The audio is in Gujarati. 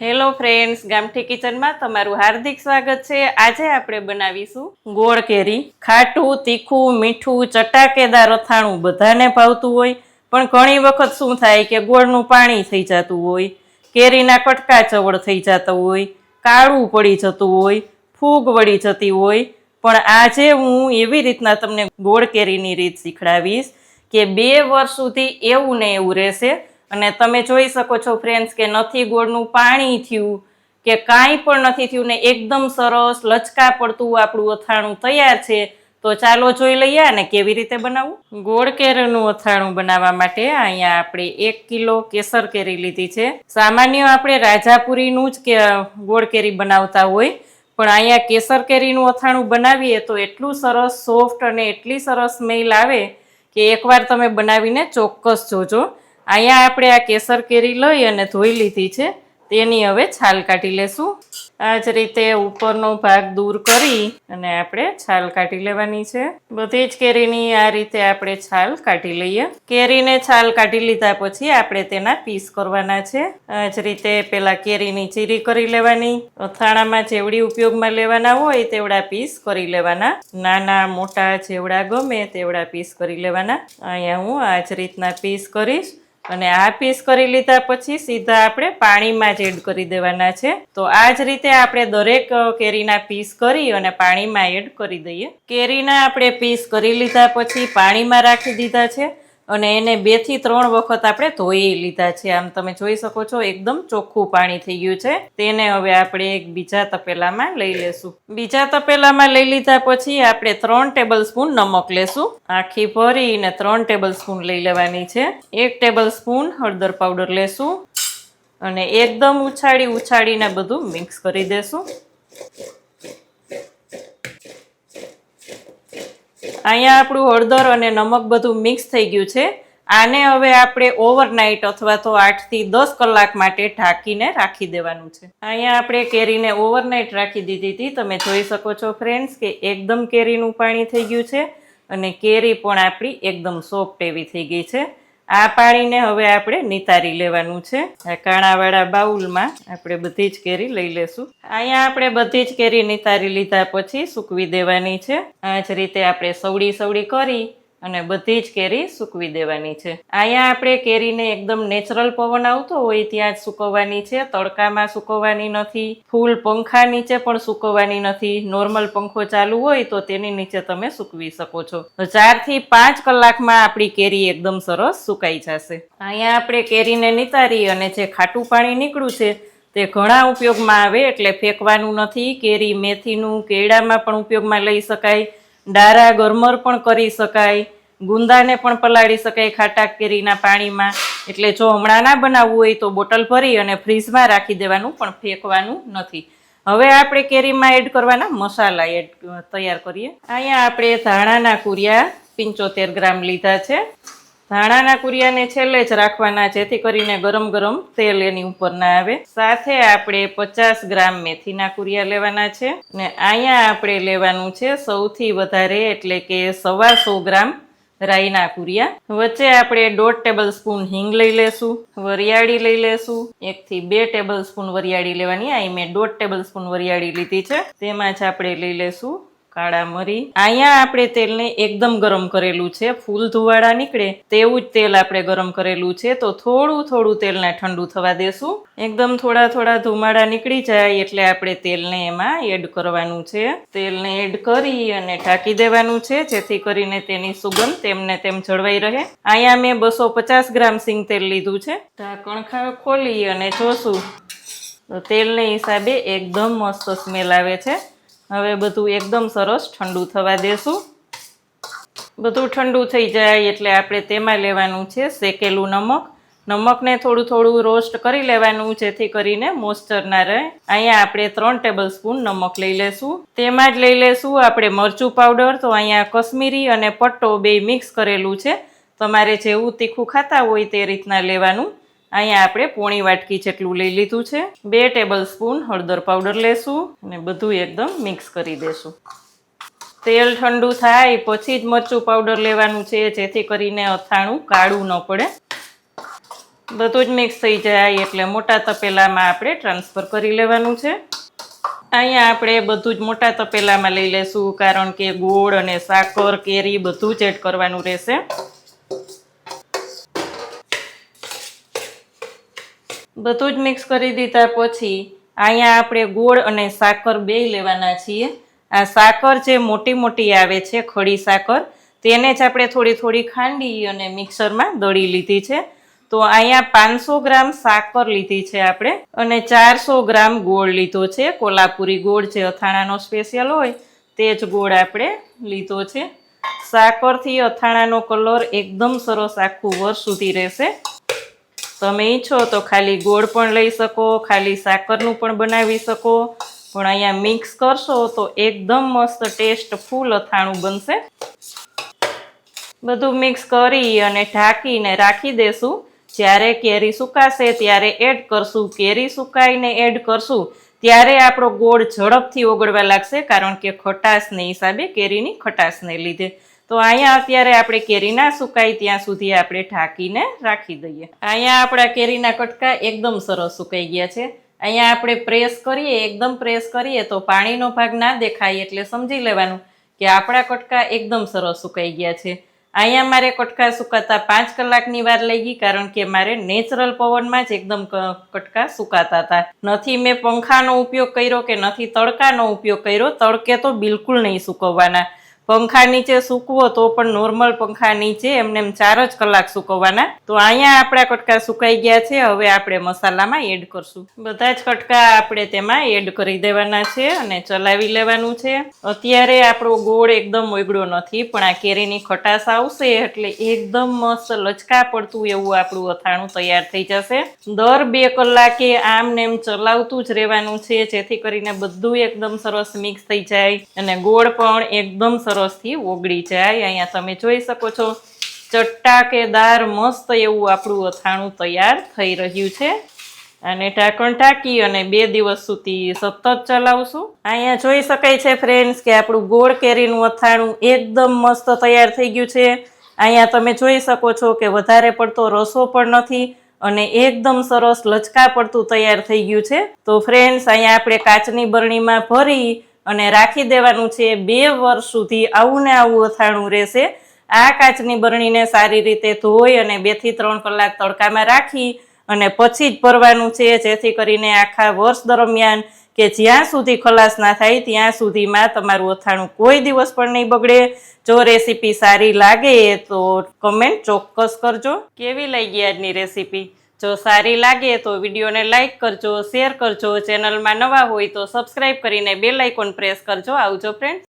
હેલો ફ્રેન્ડ્સ, ગામઠી કિચનમાં તમારું હાર્દિક સ્વાગત છે। આજે આપણે બનાવીશું ગોળ કેરી। ખાટું, તીખું, મીઠું, ચટાકેદાર અથાણું બધાને ભાવતું હોય, પણ ઘણી વખત શું થાય કે ગોળનું પાણી થઈ જતું હોય, કેરીના કટકા ચવડ થઈ જતા હોય, કાળું પડી જતું હોય, ફૂગ વળી જતી હોય। પણ આજે હું એવી રીતના તમને ગોળ કેરીની રીત શીખડાવીશ કે 2 વર્ષ સુધી એવું ને એવું રહેશે। અને તમે જોઈ શકો છો ફ્રેન્ડ્સ કે નથી ગોળનું પાણી થયું કે કાંઈ પણ નથી થયું ને એકદમ સરસ લચકા પડતું આપણું અથાણું તૈયાર છે। તો ચાલો જોઈ લઈએ ને કેવી રીતે બનાવવું। ગોળ કેરીનું અથાણું બનાવવા માટે અહીંયા આપણે 1 કિલો કેસર કેરી લીધી છે। સામાન્ય આપણે રાજાપુરીનું જ ગોળ કેરી બનાવતા હોય, પણ અહીંયા કેસર કેરીનું અથાણું બનાવીએ તો એટલું સરસ સોફ્ટ અને એટલી સરસ સ્મેલ આવે કે એકવાર તમે બનાવીને ચોક્કસ જોજો। અહીંયા આપણે આ કેસર કેરી લઈ અને ધોઈ લીધી છે, તેની હવે છાલ કાઢી લેશું। આ જ રીતે ઉપરનો ભાગ દૂર કરી અને આપણે છાલ કાઢી લેવાની છે। બધી જ કેરીની આ રીતે આપણે છાલ કાઢી લઈએ। કેરીને છાલ કાઢી લીધા પછી આપણે તેના પીસ કરવાના છે। આ જ રીતે પેલા કેરીની ચીરી કરી લેવાની। અથાણામાં જેવડી ઉપયોગમાં લેવાના હોય તેવડા પીસ કરી લેવાના, નાના મોટા જેવડા ગમે તેવડા પીસ કરી લેવાના। અહીંયા હું આ જ રીતના પીસ કરીશ અને આ પીસ કરી લીધા પછી સીધા આપણે પાણીમાં જ એડ કરી દેવાના છે। તો આ જ રીતે આપણે દરેક કેરીના પીસ કરી અને પાણીમાં એડ કરી દઈએ। કેરીના આપણે પીસ કરી લીધા પછી પાણીમાં રાખી દીધા છે અને એને 2 થી 3 વખત આપણે ધોઈ લીધા છે। આમ તમે જોઈ શકો છો એકદમ ચોખ્ખું પાણી થઈ ગયું છે। તેને હવે આપણે એક બીજા તપેલામાં લઈ લેશું। બીજા તપેલામાં લઈ લીધા પછી આપણે 3 ટેબલ સ્પૂન નમક લેશું। આખી ભરીને 3 ટેબલ સ્પૂન લઈ લેવાની છે। 1 ટેબલ સ્પૂન હળદર પાવડર લેશું અને એકદમ ઉછાળીને બધું મિક્સ કરી દેશું। અહીંયા આપણું હળદર અને નમક બધું મિક્સ થઈ ગયું છે। આને હવે આપણે ઓવરનાઇટ અથવા તો 8 થી 10 કલાક માટે ઢાંકીને રાખી દેવાનું છે। અહીંયા આપણે કેરીને ઓવરનાઇટ રાખી દીધી હતી। તમે જોઈ શકો છો ફ્રેન્ડ્સ કે એકદમ કેરીનું પાણી થઈ ગયું છે અને કેરી પણ આપણી એકદમ સોફ્ટ એવી થઈ ગઈ છે। આ પાણીને હવે આપણે નિતારી લેવાનું છે। આ કાણાવાળા બાઉલમાં આપણે બધી જ કેરી લઈ લેશું। અહીંયા આપણે બધી જ કેરી નિતારી લીધા પછી સૂકવી દેવાની છે। આ જ રીતે આપણે સવડી કરી અને બધી જ કેરી સૂકવી દેવાની છે। અહીંયા આપણે કેરીને એકદમ નેચરલ પવન આવતો હોય ત્યાં જ સૂકવવાની છે, તડકામાં સૂકવવાની નથી, ફૂલ પંખા નીચે પણ સૂકવવાની નથી। નોર્મલ પંખો ચાલુ હોય તો તેની નીચે તમે સૂકવી શકો છો। તો 4 થી 5 કલાકમાં આપણી કેરી એકદમ સરસ સુકાઈ જશે। અહીંયા આપણે કેરીને નિતારી અને જે ખાટું પાણી નીકળ્યું છે તે ઘણા ઉપયોગમાં આવે, એટલે ફેંકવાનું નથી। કેરી મેથીનું કેળામાં પણ ઉપયોગમાં લઈ શકાય, ડારા ગરમર પણ કરી શકાય, ગુંદાને પણ પલાળી શકાય ખાટા કેરીના પાણીમાં। એટલે જો હમણાં ના બનાવવું હોય તો બોટલ ભરી અને ફ્રીજમાં રાખી દેવાનું, પણ ફેંકવાનું નથી। હવે આપણે કેરીમાં એડ કરવાના મસાલા તૈયાર કરીએ। અહીંયા આપણે ધાણાના કુરિયા 75 ગ્રામ લીધા છે। ધાણાના કુરિયાને છેલ્લે જ રાખવાના, જેથી કરીને ગરમ ગરમ તેલ એની ઉપર ના આવે। સાથે આપણે 50 ગ્રામ મેથીના કુરિયા લેવાના છે અને અહીંયા આપણે લેવાનું છે સૌથી વધારે એટલે કે 125 ગ્રામ રાઈના કુરિયા। વચ્ચે આપણે 1.5 ટેબલ સ્પૂન હિંગ લઈ લેશું, વરિયાળી લઈ લેશું, 1 થી 2 ટેબલ સ્પૂન વરિયાળી લેવાની। અહીં મેં 1.5 ટેબલ સ્પૂન વરિયાળી લીધી છે। તેમાં જ આપણે લઈ લેશું કાળા મરી। અહીંયા આપણે તેલને એકદમ ગરમ કરેલું છે, ફૂલ ધુવાળા નીકળે તેવું જ તેલ આપણે ગરમ કરેલું છે। તો થોડું તેલને ઠંડુ થવા દેશું। એકદમ થોડા ધુમાડા નીકળી જાય એટલે આપણે તેલને એમાં એડ કરવાનું છે। તેલને એડ કરી અને ઢાંકી દેવાનું છે, જેથી કરીને તેની સુગંધ તેમને તેમ જળવાઈ રહે। અહીંયા મેં 250 ગ્રામ સિંગ તેલ લીધું છે। ઢાંકણ ખોલી અને જોશું તો તેલને હિસાબે એકદમ મસ્ત સ્મેલ આવે છે। હવે બધું એકદમ સરસ ઠંડુ થવા દેશું। બધું ઠંડુ થઈ જાય એટલે આપણે તેમાં લેવાનું છે શેકેલું નમક। નમકને થોડું રોસ્ટ કરી લેવાનું, જેથી કરીને મોઇસ્ચર ના રહે। અહીંયા આપણે 3 ટેબલ સ્પૂન નમક લઈ લેશું। તેમાં જ લઈ લેશું આપણે મરચું પાવડર। તો અહીંયા કશ્મીરી અને પટ્ટો 2 મિક્સ કરેલું છે, તમારે જેવું તીખું ખાતા હોય તે રીતના લેવાનું। અહીંયા આપણે પોણી વાટકી જેટલું લઈ લીધું છે। 2 ટેબલ સ્પૂન હળદર પાવડર લેશું અને બધું એકદમ મિક્સ કરી દેશું। તેલ ઠંડુ થાય પછી જ મરચું પાવડર લેવાનું છે, જેથી કરીને અથાણું કાળું ન પડે। બધું જ મિક્સ થઈ જાય એટલે મોટા તપેલામાં આપણે ટ્રાન્સફર કરી લેવાનું છે. અહીંયા આપણે બધું જ મોટા તપેલામાં લઈ લેશું, કારણ કે ગોળ અને સાકર, કેરી બધું જ એડ કરવાનું રહેશે. બધું જ મિક્સ કરી દીધા પછી અહીંયા આપણે ગોળ અને સાકર બેય લેવાના છીએ. આ સાકર જે મોટી મોટી આવે છે ખડી સાકર, તેને જ આપણે થોડી થોડી ખાંડી અને મિક્સરમાં દળી લીધી છે. તો અહીંયા 500 ગ્રામ સાકર લીધી છે આપણે અને 400 ગ્રામ ગોળ લીધો છે. કોલ્હાપુરી ગોળ જે અથાણાનો સ્પેશિયલ હોય તે જ ગોળ આપણે લીધો છે. સાકરથી અથાણાનો કલર એકદમ સરસ આખું વર્ષ સુધી રહેશે. તમે ઈચ્છો તો ખાલી ગોળ પણ લઈ શકો, ખાલી સાકરનું પણ બનાવી શકો, પણ અહીંયા મિક્સ કરશો તો એકદમ મસ્ત ટેસ્ટફુલ અથાણું બનશે. બધું મિક્સ કરી અને ઢાંકીને રાખી દેશું. જ્યારે કેરી સુકાશે ત્યારે એડ કરશું. કેરી સુકાઈને એડ કરશું ત્યારે આપણો ગોળ ઝડપથી ઓગળવા લાગશે, કારણ કે ખટાશને હિસાબે, કેરીની ખટાશને લીધે. તો અહીંયા અત્યારે આપણે કેરી ના સુકાય ત્યાં સુધી આપણે ઢાંકીને રાખી દઈએ. અહીંયા આપણા કેરીના કટકા એકદમ સરસ સુકાઈ ગયા છે. અહીંયા આપણે પ્રેસ કરીએ, એકદમ પ્રેસ કરીએ તો પાણીનો ભાગ ના દેખાય, એટલે સમજી લેવાનું કે આપણા કટકા એકદમ સરસ સુકાઈ ગયા છે. અહીંયા મારે કટકા સુકાતા 5 કલાકની વાર લઈ ગઈ, કારણ કે મારે નેચરલ પવનમાં જ એકદમ કટકા સુકાતા હતા. નથી મેં પંખાનો ઉપયોગ કર્યો કે નથી તડકાનો ઉપયોગ કર્યો. તડકે તો બિલકુલ નહીં સુકવવાના. પંખા નીચે સૂકવો તો પણ નોર્મલ પંખા નીચે એમને 4 જ કલાક સૂકવવાના. તો અહીંયા આપણા કટકા સુકાઈ ગયા છે. હવે આપણે મસાલામાં એડ કરશું. બધા જ કટકા આપણે તેમાં એડ કરી દેવાના છે અને ચલાવી લેવાનું છે. અત્યારે આપણો ગોળ એકદમ ઓગળો નથી, પણ આ કેરીની ખટાશ આવશે એટલે એકદમ મસ્ત લચકા પડતું એવું આપણું અથાણું તૈયાર થઈ જશે. દર 2 કલાકે આમ ને એમ ચલાવતું જ રહેવાનું છે, જેથી કરીને બધું એકદમ સરસ મિક્સ થઈ જાય અને ગોળ પણ એકદમ સરસથી ઓગળી જાય. અહીંયા તમે જોઈ શકો છો ચટાકેદાર મસ્ત એવું આપણું અથાણું તૈયાર થઈ રહ્યું છે. અને ઢાંકણ ઢાંકી અને 2 દિવસ સુધી સતત ચલાવશું. અહીંયા જોઈ શકાય છે ફ્રેન્ડ્સ કે આપણું ગોળ કેરીનું અથાણું એકદમ મસ્ત તૈયાર થઈ ગયું છે. અહીંયા તમે જોઈ શકો છો કે વધારે પડતો રસો પણ નથી અને એકદમ સરસ લચકા પડતું તૈયાર થઈ ગયું છે. તો ફ્રેન્ડ્સ અહીંયા આપણે કાચની બરણીમાં ભરી અને રાખી દેવાનું છે. 2 વર્ષ સુધી આવું ને આવું અથાણું રહેશે. આ કાચની બરણીને સારી રીતે ધોઈ અને 2 થી 3 કલાક તડકામાં રાખી અને પછી જ ભરવાનું છે, જેથી કરીને આખા વર્ષ દરમિયાન કે જ્યાં સુધી ખલાસ ના થાય ત્યાં સુધીમાં તમારું અથાણું કોઈ દિવસ પણ નહીં બગડે. જો રેસીપી સારી લાગે તો કમેન્ટ ચોક્કસ કરજો. કેવી લાગી આજની રેસીપી? જો સારી લાગે તો વિડીયોને લાઈક કરજો, શેર કરજો. ચેનલમાં નવા હોય તો સબસ્ક્રાઈબ કરીને બેલ આઇકોન પ્રેસ કરજો. આવજો ફ્રેન્ડ્સ.